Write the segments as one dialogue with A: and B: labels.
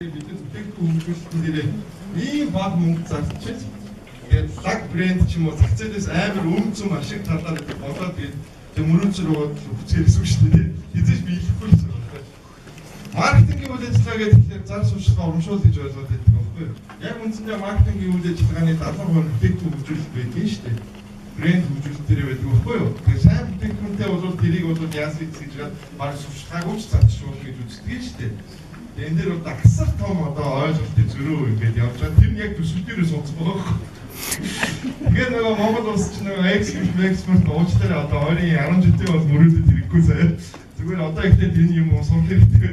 A: Бидний бүтээгдэхүүн хөгжүүлэлтээр ийм баг мөнгө зарчиж тэгээд лаг брэнд ч юм уу зах зээлээс амар өмцөн ашиг талаар болоод тэгээд мөрөөдсөр хүчээр эсвэл шүү дээ. Хизээж биелэхгүй л байна. Маркетингийн үйл ажиллагаа гэхэлэр зар сурталчилгаа урамшуул гэж ойлгоод байдаг байхгүй юу? Яг үндсэндээ маркетингийн үйл ажиллагааны 70% бүтээгдэхүүн хөгжүүлэлт байдаг нь шүү дээ. Брэнд хөгжүүлэлтээр байдаг байхгүй юу? Тэгээд сайн бүтээгдэхүүнтэй бол тэрийг бол яасан гэж гад баг сурталчилгаагүй ч зарчшуул гэж үздэг шүү дээ. Энэ дээр бол дагсар том одоо ойлголтын зөрөө ингээд явж байгаа. Тэр нь яг төсөл дээрээ сонцох болох. Тэгэхээр нөгөө Монгол улс ч нөгөө экспорт уучлаарай одоо 2010 жилдээ бол мөрөөдөд хэрэггүй сая. Зүгээр одоо ихтэй энэ юм уу сум хэрэгтэй.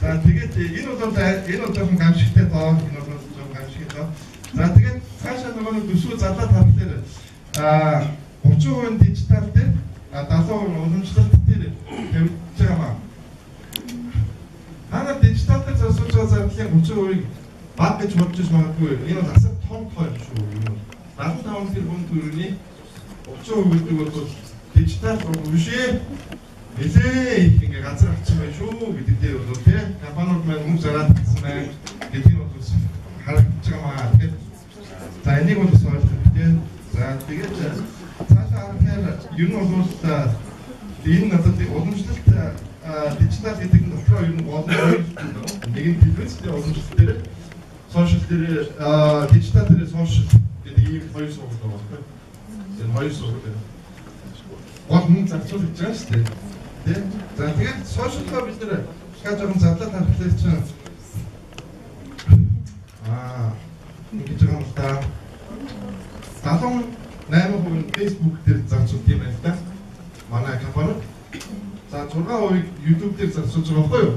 A: За тэгээд энэ бол жоохон гамшигтай тоо, энэ бол жоохон гамшигтай тоо. За тэгээд цаашаа нөгөө төсөө задлаад харахаар 30% дижитал дээр 70% уламжлалт дээр тавьж байгаа. Ханаа дижитал дээр засуулж байгаа зардлын 30%-ийг баг гэж бодож магадгүй. Энэ бол асар том тоо юм шүү. 75 тэрбум төгрөгийн 30% гэдэг бол дижитал биш. Нэлээ их ингээ газар авчих байх шүү гэдэг дээр бол тийм компаниуд маань мөнгө зараад гэсэн байна. Гэдгийг бол харагдаж байгаа маа. Тэгэхээр за энийг бол ойлгох тийм. За тэгээд цаашаа харахаар ер нь бол энэ надад уламжлалт дижитал гэдэг нь дотроо ер нь олон нэг нь телевизтэй уламжлалт дээр сошиал дээр дижитал дээр сошиал гэдэг ийм хоёр сургууль байна. Энэ хоёр сургууль. Гол мөнгө зарцуулж байгаа шүү дээ. Тийм. За тэгээд сошиалгаа бид нэр ska жоохон задлаад харахлаа чинь ингэж байгаа юм та 78% Facebook дээр зарцуулт юм байна та. Манай компани. За 6% YouTube дээр зарцуулж байгаа байхгүй юу?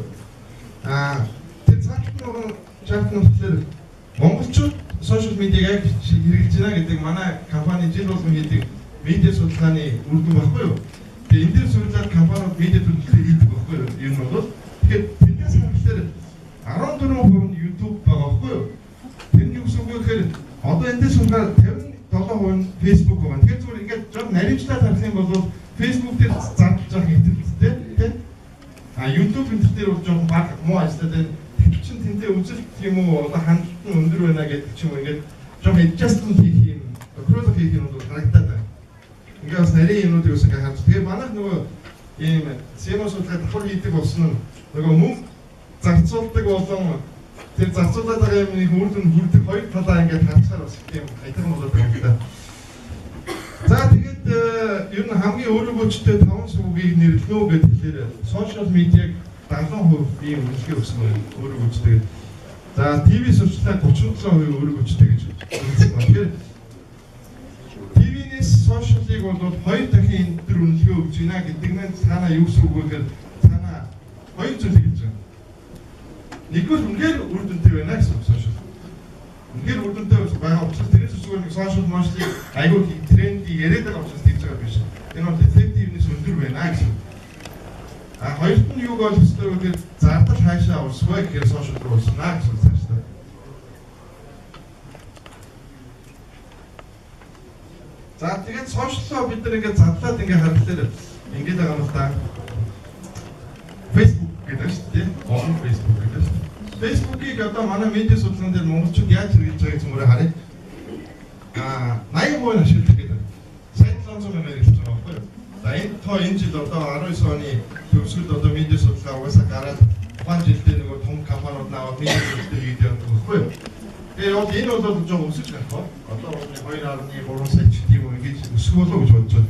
A: Тэр цаашдын чат нөхцөлөөр монголчууд сошиал медиаг яг хэрэгжиж байна гэдэг манай компани жил болгон хийдэг медиа судалгааны үр дүн байхгүй юу? Тэгээ энэ дээр сурлаад компаниуд медиа төлөвлөлт хийдэг байхгүй юу? Юм бол тэгэхээр биднээс харахаар 14% нь YouTube байгаа байхгүй юу? Тэрний үс үг гэхээр одоо эндээс сурлаад 57% нь Facebook байгаа. Тэгэхээр зүгээр ингээд жоо наривчлаад харах юм бол Facebook дээр зардалж байгаа хэвтэлтэй тийм. YouTube энэ дээр бол жоохон баг муу ажиллаад байна. Чин тэнтэй үзэлт юм уу одоо хандлт нь өндөр байна гэдэг ч юм уу ингээд жоохон adjustment хийх юм. Approach хийх юм бол харагдаад байна. Ингээд бас нарийн юмнуудыг ус ингээд харж. Тэгээ манайх нөгөө ийм SEO судалгаа давхар хийдэг болсон нь нөгөө мөнгө зарцуулдаг болон тэр зарцуулаад байгаа юмны үр дүн хүрдэг хоёр талаа ингээд харцаар бас тийм айтар болоод байгаа юм да. За тэгээд ер нь хамгийн өөрөөгөөчтэй 5 сүгийг нэрлэнэ гэхээр сошиал медиаг 70% ийм үнэлгээ өгсөн байна өөрөөгөөчтэй. За ТV сурчлаа 37% өөрөөгөөчтэй гэж үзсэн байна. Тэгэхээр ТV-нээс сошиалыг бол 2 дахин энэ төр үнэлгээ өгч байна гэдэг нь цаанаа юу гэсэн үг вэ гэхээр цаанаа хоёр зүйл хэлж байгаа. Нэгдүгээр үнээр үр дүнтэй байна гэсэн сошиал. Үнээр үр дүнтэй байгаа учраас тэрээс зүгээр нэг сошиал мошлыг айгүй тренди яриад байгаа учраас тэгж байгаа биш. Энэ бол эффективнес өндөр байна гэсэн. Хоёрт нь юу болох ёстой вэ гэхээр зардал хаашаа урсах вэ гэхээр сошиал руу урснаа гэсэн үг шүү дээ. За тэгээд сошиалоо бид нар ингээд задлаад ингээд харахаар ингээд байгаа юм та. Facebook гэдэг шүү дээ. Олон Facebook гэдэг шүү. Facebook-ийг одоо манай медиа судалгаан дээр монголчууд яаж хэрэгжиж байгааг зөвхөн харъя. 80% ашигладаг гэдэг. Сайн 700 мянгаар хэлж байгаа байхгүй юу? За энэ тоо энэ жил одоо 19 оны төгсгөлд одоо медиа судалгаа угаасаа гараад тухайн жилдээ нөгөө том компаниуд наваад медиа судалгаа хийдэг юм байхгүй юу? Тэгээ яг энэ бол жоохон өсөж гарах ба. Одоо 2.3 сая ч тийм үү ингэж өсөх болов гэж бодож байна.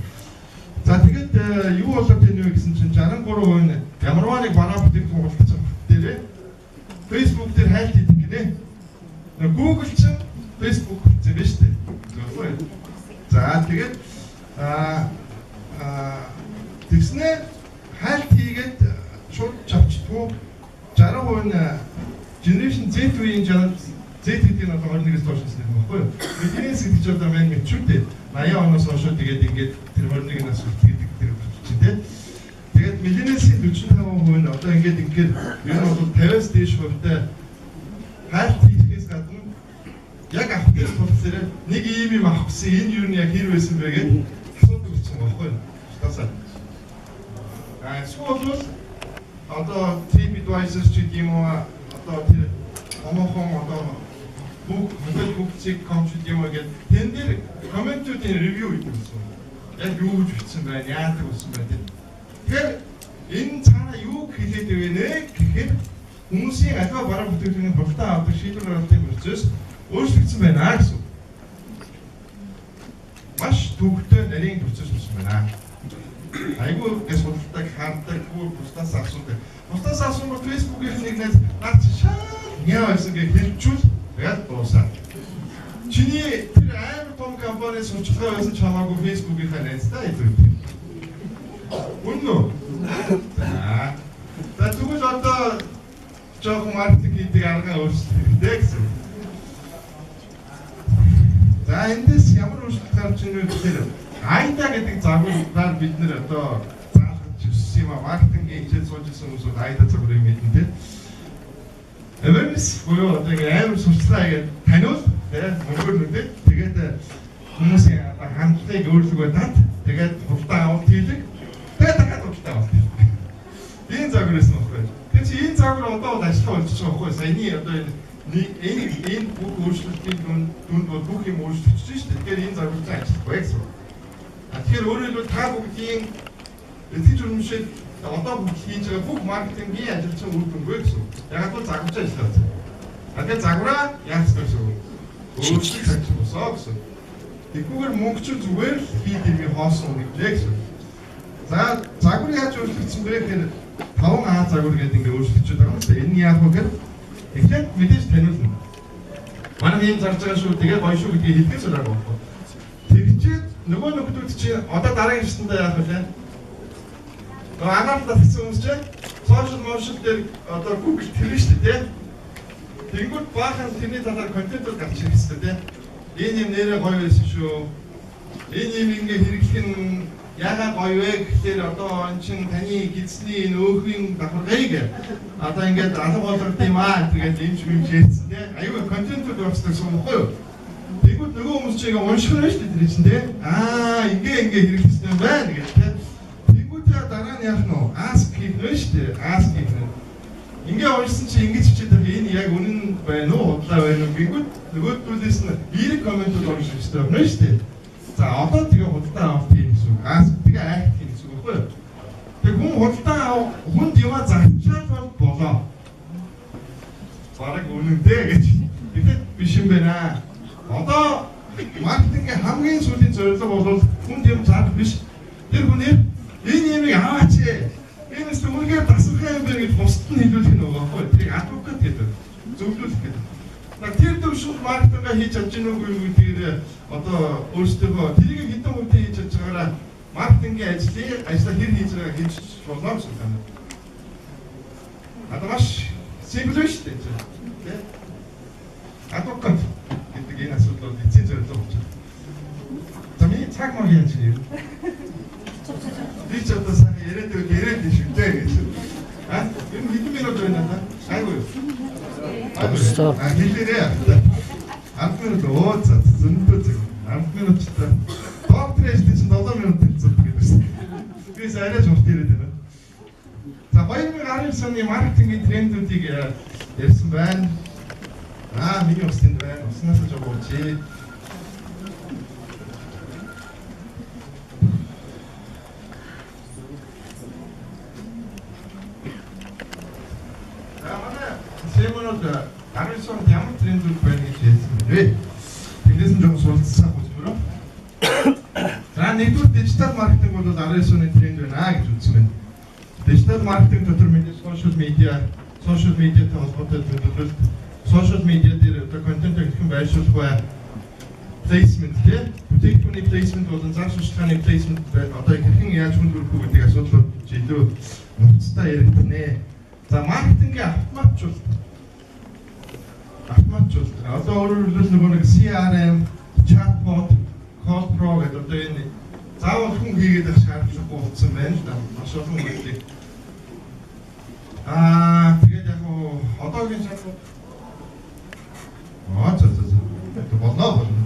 A: За тэгээд юу болоод байна вэ гэсэн чинь 63% нь ямарваа нэг бараа бүтээгдэхүүн болчихсон дээрээ Facebook дээр хайлт хийдэг гинэ. Google ч Facebook зөв биш үү? За тэгээд тэгснээр хайлт хийгээд шууд чавчдгүй 60% нь Generation Z үеийн Z гэдэг нь одоо 21-с доош гэсэн юм баггүй юу? Бидний сэтгэж одоо маань мэдчүүдээ 80 оноос хойш тэгээд ингээд тэр 21-ээс гэдэг тэр чинь тийм. Тэгээд millennials-ийн 45% нь одоо ингээд ер нь бол 50-аас дээш хувьтай хайлт хийхээс гадна яг авах гэж болохоор нэг ийм юм авах гэсэн энэ юу нь яг хэр байсан бэ гэдэг асуудал үүссэн баггүй юу? Тасаа. Эсвэл одоо TripAdvisor ч гэдэг юм уу одоо тэр томоохон одоо Монгол бүгцийг комчд юм гээд тэн дээр комментүүдийн ревю хийдэг гэсэн. Яг юу гэж бичсэн байна, яадаг болсон байна. Тэгэхээр энэ цаана юу хэлээд байна гэхээр хүмүүсийн аливаа бараа бүтээгдэхүүний хурдан авдаг шийдвэр гаргалтын процесс өөрчлөгдсөн байна гэсэн. Маш төвөгтэй нарийн процесс болсон байна. Айгүй гэж судалдаг, харддаг, бусдаас асуудаг. Бусдаас асуумаар Facebook-ийн нэг наад шаа яасан гэж хэлчихвэл яг дуусаа. Чиний тэр амар том компани сурчлага байсан чамаагүй Facebook-ийнхаа найзтай илүү. Үнэн үү? За тэгвэл одоо жоохон маркетинг хийдэг арга өөрчлөлт хэрэгтэй гэсэн. За эндээс ямар өөрчлөлт гарч ирэх вэ гэхээр айда гэдэг загвараар бид нэр одоо заалгаж өссөн юм а маркетингийн хичээл сууж ирсэн хүмүүс айда загварыг мэднэ тийм. Awareness буюу одоо амар сурчлаа гэж таниул мөнгөөр нүдээ тэгээд хүмүүсийн хандлагыг өөрлөгөө тат тэгээд хурдан авалт хийлэг тэгээд дахиад хурдан авалт хийлэг. Энэ загвараас нь баггүй. Тэгэхээр чи энэ загвар одоо ажиллах болж байгаа байхгүй саяны одоо энэ бүх өөрчлөлтийн дүнд бол бүх юм өөрчлөгдөж шүү дээ. Тэгэхээр энэ загвар чинь ажиллахгүй гэсэн. Тэгэхээр өөрөөр хэлбэл та бүгдийн эцэг журмшил одоо бүгд хийж байгаа бүх маркетингийн ажил чинь үр дүнгүй гэсэн. Яг л загварч ажиллаад. Тэгэхээр загвараа яаж гэсэн үг? Өөрчлөлт хийж босоо гэсэн. Тэгвгээр мөнгөчл зүгээр л хийх юм хоосон гэжээ гэсэн. За загвар яаж өөрчлөгдсөн бэ гэхээр 5А загвар гэдэг ингээд өөрчлөгдөж байгаа юм байна. Энэ яах вэ гэхээр эхлээд мэдээж таниулна. Манай юм зарж байгаа шүү тэгээ гоё шүү гэдгийг хэлдэгс байгаа байхгүй. Тэгчээд нөгөө нөхдүүд чинь одоо дараагийн шатнд яах вэ? Анхаарал татсан хүмүүс чинь сошиал дээр одоо Google тэрнэ шүү дээ. Тэнгүүд баахан тэрний талаар контентууд гарч ирэх хэрэгтэй тийм. Энэ юм нэрээ гоё байсан шүү. Энэ юм ингээ хэрэглэх нь яагаад гоё вэ гэхээр одоо эн чин таны гидсний нөөхийн давхаргыг одоо ингээд алга болгох юм аа тэгээд юм хэлсэн тийм. Аюу контентууд өгсөн байхгүй юу? Тэнгүүд нөгөө хүмүүс чинь унших нь шүү дээ тэр чинь тийм. Ингээ хэрэглэсэн юм байна гэж тийм. Дараа нь яах нь ask хийх нь шүү дээ. Ask хийх нь. Ингээ уншсан чи ингэж хичээд байгаа энэ яг үнэн байна уу? Худлаа байна уу? Гингүүд нөгөөдгүүлээс нь эерэг комментууд унших хэрэгтэй байна шүү дээ. За одоо тэгээ худалдаа авах тийм гэсэн. Ask тэгээ act хийх гэсэн үг байхгүй юу? Тэг хүн худалдаа авах хүнд яваа зарчаад болоо. Бараг үнэндээ гэж. Тэгэхэд биш юм байна. Одоо маркетингийн хамгийн сүүлийн зорилго бол хүнд юм зарах биш. Тэр хүнээ энэ ямиг аваач. Энэс үнэхээр дасгах юм байна гэж бусд нь хэлүүлэх нь байгаа байхгүй. Тэрийг адвокат гэдэг. Зөвлүүлэх гэдэг. Тэр төвшин маркетингаа хийж чадж гэнэ үгүй гэдгээр одоо өөрсдөө тэрийг хэдэн хувьд хийж чадж байгаараа маркетингийн ажлаа хэр хийж байгааг хийж болно гэсэн юм. Одоо маш симпл шүү дээ. Тэ? Адвокат гэдэг энэ асуудлууд эцсийн зорилго болж байна. За миний цаг мөн яаж юм? Би ч одоо сайн яриад шүү дээ гэж. Энэ хэдэн минут байна даа? Айгүй. Хэлээрээ. 10 минут ууцаа зөндөө цаг. 10 минут ч та. Доктор ээжтэй чинь 7 минут хэлцээд гэсэн. Би сайраж урт ирээд байна. За 2019 оны маркетингийн трендүүдийг ярьсан байна. Миний усанд байна. Уснаас ч өгөөч. Сэмэнүүд 19 онд ямар трендүүд байна гэж хэлсэн бэ? Тэндээс нь жоохон суралцсан хөтөлбөрөө. За нэгдүгээр дижитал маркетинг бол 19 оны тренд байна гэж үзсэн байна. Дижитал маркетинг дотор мэдээж сошиал медиатай холбоотой төлөвлөлт, сошиал медиа дээр одоо контент хэрхэн байршуулах вэ? Placement тийм. Бүтээгдэхүүний placement болон зан сурталчилгааны placement одоо хэрхэн яаж хөндлөх вэ гэдэг асуудлууд илүү нууцтай яригдана. За маркетингийн автоматжуулалт. Одоо өөрөөр хэлбэл нөгөө нэг CRM, chatbot, call pro гэдэг одоо энэ заавал хүн хийгээд байх шаардлагагүй болсон байна л да. Маш олон үйлдэл. Тэгээд яг одоогийн chatbot болно.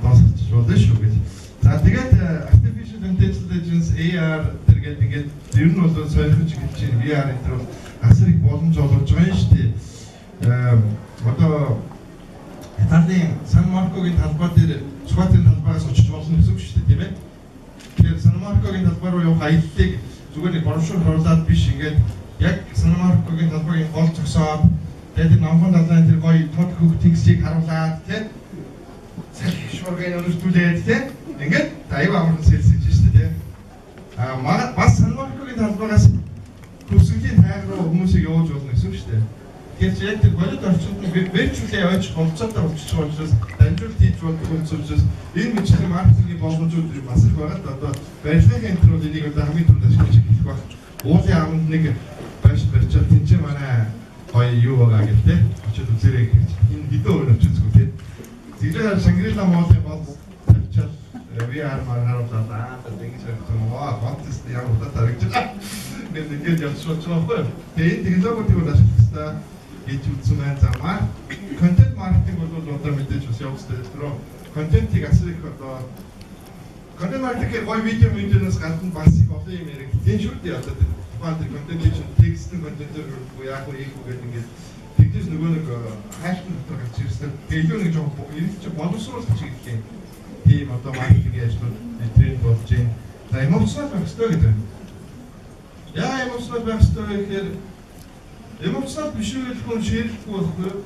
A: Басч болно шүү гэж. За тэгээд artificial intelligence AR гэдэг ингээд ер нь бол сонирхож гэж чинь VR энэ төр асар их боломж олгож байгаа юм шүү дээ. одоо Италийн Сан Маркогийн талбай дээр Цугатын талбайгаас очиж болно гэсэн үг шүү дээ, тийм ээ. Тэгэхээр Сан Маркогийн талбай руу явах аяллыг зүгээр нэг брошюр харуулад биш, ингээд яг Сан Маркогийн талбайгийн гол зогсоод тэгээд намхан далайн тэр гоё тод хөх тэгсийг харуулад тийм шуургын өрөвдүүлээд тийм ингээд аюу амархан сэлсэж шүү дээ, тийм. Бас Сан Маркогийн талбайгаас Хүсгэлийн тайг руу хүмүүсийг явуулж болно гэсэн үг шүү дээ. Тэгэхээр яг тэр болоод орчинд виртуалын ойч болцоотой болчихж байгаа учраас дамжуулалт хийж болдог учраас энэ мэдлэгийн маркетингийн боломжууд бас их байгаа. Одоо барилгын энэ төр энийг одоо хамгийн түрүүнд ашиглаж эхлэх баг. Уулын аманд нэг барьчаад тэнцээ манай гоё юу байгаа гэдэг очиод үзээрэй гэж. Энэ хэдэн өөр очиж үзгүй тийм. Зэрэг Шангрила Молын бол тавьчаад VR харуулаад ингэж харагдсан. Контест яг удаа таригчлаа. Ингээд явуулж байгаа байхгүй. Тэгээ энэ технологиудыг ашиглах хэрэгтэй гэж үзсэн байна. За контент маркетинг бол одоо мэдээж бас явуулсан. Тэр контентийг асар их одоо контент маркетинг гоё видеоноос гадна бас их олон юм яригдсан шүү дээ. Одоо тухайн тэр контентын чинь текстэн контентээр яг уу гэдэг ингээд тэгдэж нөгөө нэг хайштай дотор гарч ирсэн. Тэгээ илүү нэг жоохон ирэх чинь боловсруулах чиглэл юм. Тийм одоо маркетинг ажлууд тренд болж байна. За эмоционал байх хэрэгтэй гэдэг. Яа эмоционал байх хэрэгтэй гэхээр эмоционал биш үйл хүн шийдэхгүй байхгүй юу?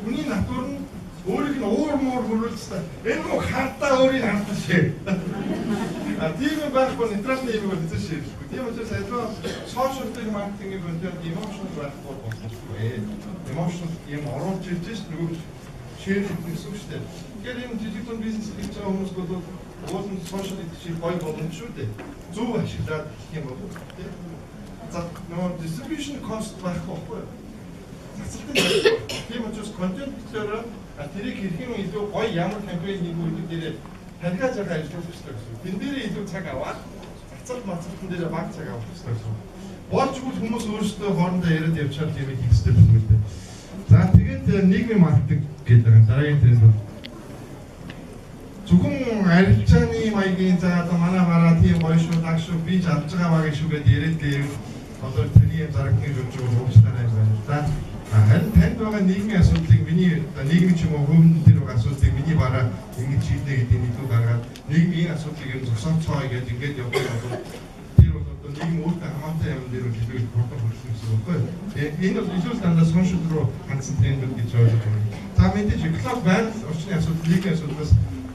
A: Хүний натур нь өөрийг нь уур муур хөрвүүлсэн. Энэ мөн хартаа өөрийг хартаа шээ. Тийм байхгүй нейтралны юм бол хэзээ шийдэхгүй. Тийм учраас аливаа сошиал маркетингийн контент эмоционал байхгүй болчихгүй. Эмоционал юм оруулж ирж ш нөгөө шийдэх гэсэн үг шүү дээ. Тэгэхээр энэ жижиг дунд бизнес хийж байгаа хүмүүс бол уулын сошиал идэх гоё боломж шүү дээ. Зөв ашиглаад юм бол тийм. За нөгөө distribution cost байхгүй байхгүй. Цацалтын байхгүй. Тийм учраас контентээр тэрийг хэрхэн илүү гоё ямар кампайн нэг үйл дээр таньхаа цагаа ажиллах хэрэгтэй гэсэн. Тэн дээр илүү цаг аваад цацалт мацалтан дээр баг цаг авах хэрэгтэй гэсэн. Болчгүй хүмүүс өөрсдөө хоорондоо яриад явчаад юм хийх хэрэгтэй байна үү. За тэгээд нийгмийн маркетинг гэдэг нь дараагийн тренд бол зөвхөн арилжааны маягийн за одоо манай тийм гоё шүү даг шүү би ч авч байгаа багийн шүү гэдээ яриад дээр одоо таны зарагны зөвхөн уучтараа байна. За харин танд байгаа нийгмийн асуудлыг миний нийгмийн ч юм уу хүмүүн дээр байгаа асуудлыг миний бараа ингэж шийднэ гэдэг нэг үг гаргаад нийгмийн асуудлыг юм зогсоолцоо гэж ингэж явах бол тэр бол одоо нийгэм өөртөө хамаатай юм дээр хэлбэг протокол хөрсөн гэсэн үг байхгүй. Энэ бол илүү дандаа сошиал руу хандсан тренд гэж ойлгож байна. За мэдээж клуб байр орчны асуудал нийгмийн асуудлаас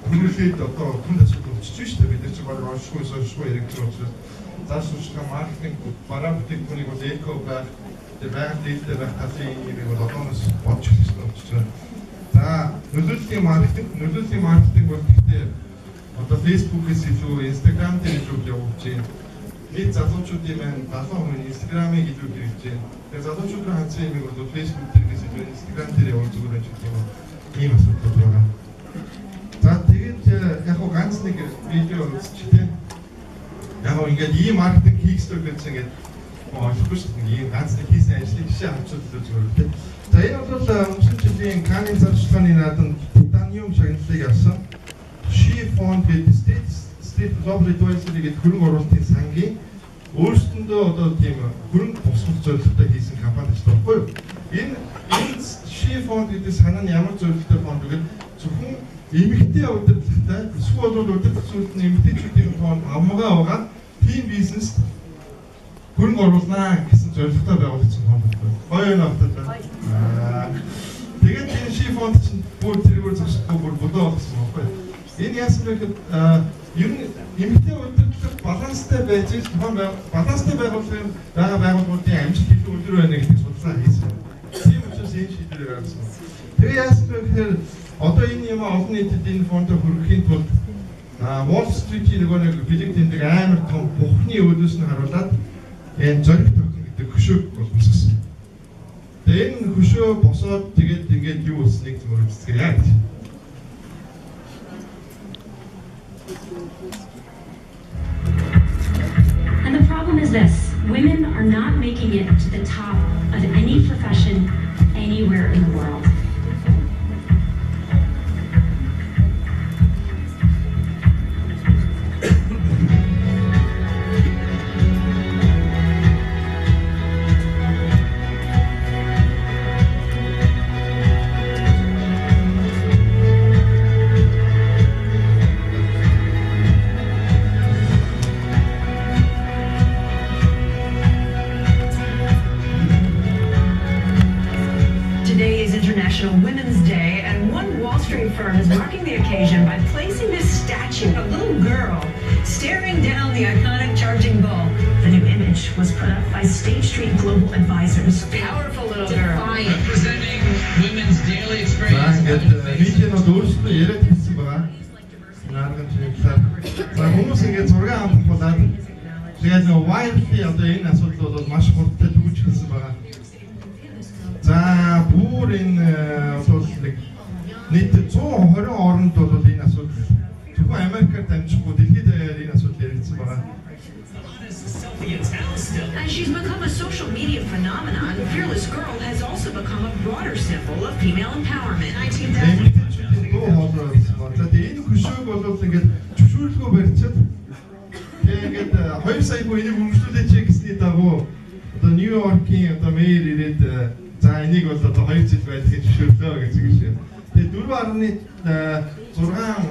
A: хүрээлээд одоо хүнд асуудал болчихж шүү дээ. Бид нар ч баг оршгүй сошиал хэрэгжиж учраас заашгүй маркетинг бараа бүтээгдэхүүнийг бол эко байх тэр байгаль дэвтэр байх талын юм бол одооноос бодж эхэлж байна. За нөлөөллийн маркетинг бол гэхдээ одоо Facebook-ээс илүү Instagram дээр илүү явуулж байна. Бид залуучуудын маань 70% Instagram-ыг илүү хэрэгж байна. Тэгээ залуучуудын хандсан юм бол Facebook дээрээс илүү Instagram дээр явуул зүгээр байж гэх юм. Ийм асуудал байгаа. За тэгээд яг хоо ганц нэг видео үзчихлээ. Яг хоо ингээд ийм маркетинг хийх хэрэгтэй гэсэн ингээд ойлгохгүй шүү дээ. Ийм ганц нэг хийсэн ажлыг жишээ авч үзлээ зүгээр тийм. За энэ бол өнгөрсөн жилийн Канны зарчлагын наадам титаниум шагналыг авсан. Шифон гэдэг State Global Advisory гэдэг хөрөнгө оруулалтын сангийн өөрсдөндөө одоо тийм хөрөнгө босгох зорилготой хийсэн компани ч байхгүй юу? Энэ Шифон гэдэг санаа нь ямар зорилготой фонд вэ? Зөвхөн эмэгтэй удирдлагатай эсвэл удирдлагчид нь эмэгтэйчүүдийн фонд амгаа угаад тийм бизнест хөрөнгө оруулнаа гэсэн зорилготой байгуулагдсан фонд байна. Гоё юм байна. Тэгээд энэ Шифонд чинь бүр тэргээр зогсохгүй бүр бодоо болсон байхгүй юу? Энэ яасан бэ гэхэд ер нь эмэгтэй удирдлага баланстай байж тухайн баланстай байгууллагын байгууллагуудын амжилт илүү өндөр байна гэдэг судалгаа хийсэн. Тийм учраас энэ шийдвэр гаргасан. Тэгээ яасан бэ гэхээр одоо энэ юм олон нийтэд энэ фондо хөрөхийн тулд Wall Street-ийн нэг бэлэг тэмдэг амар том бухны өөдөөс нь харуулад энэ зориг токен гэдэг хөшөөг боловсгосон. Тэгээ энэ хөшөө босоод тэгээд ингээд юу болсныг зөвөр үздэсгэрээ гэж.
B: And the problem is this: women are not making it to the top of any profession anywhere in the world.
C: International Women's Day, and one Wall Street firm is marking the occasion by placing this statue of a little girl staring down the iconic charging ball. The new image was put up by State Street Global Advisors. Powerful little girl.
D: Representing women's daily
A: За
D: experience.
A: ингээд нийтнүүд өөрсдөө яриад хэлсэн байгаа. Наарган чиглэлээр. За хүмүүс ингээд зураг авахгүйгээд тэгээд нөгөө wireless одоо энэ асуудал бол маш хурдтай төвж хэлсэн байгаа. За бүр энэ бол нийт 120 оронд бол энэ асуудал зөвхөн Америкаар дамжихгүй дэлхийд даяар энэ асуудал яригдсан байгаа.
C: As she's become a social media phenomenon, Fearless Girl has also become a broader symbol of female empowerment.
A: Энэ хөшөөг бол ингээд зөвшөөрлөгөө барьчаад тэгээд 2 сая хүн энийг өмчлүүлээч гэсний дагуу одоо Нью-Йоркийн одоо мэр ирээд за энийг бол одоо 2 жил байдлыг зөвшөөрлөө гэж хэлсэн. Тэгээд 4.6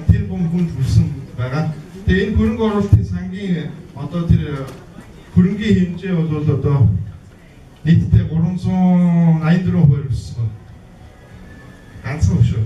A: тэрбум хүнд хүрсэн байгаа. Тэгээд энэ хөрөнгө оруулалтын сангийн одоо тэр хөрөнгийн хэмжээ бол одоо нийтдээ 384% өссөн. Ганцхан хөшөө.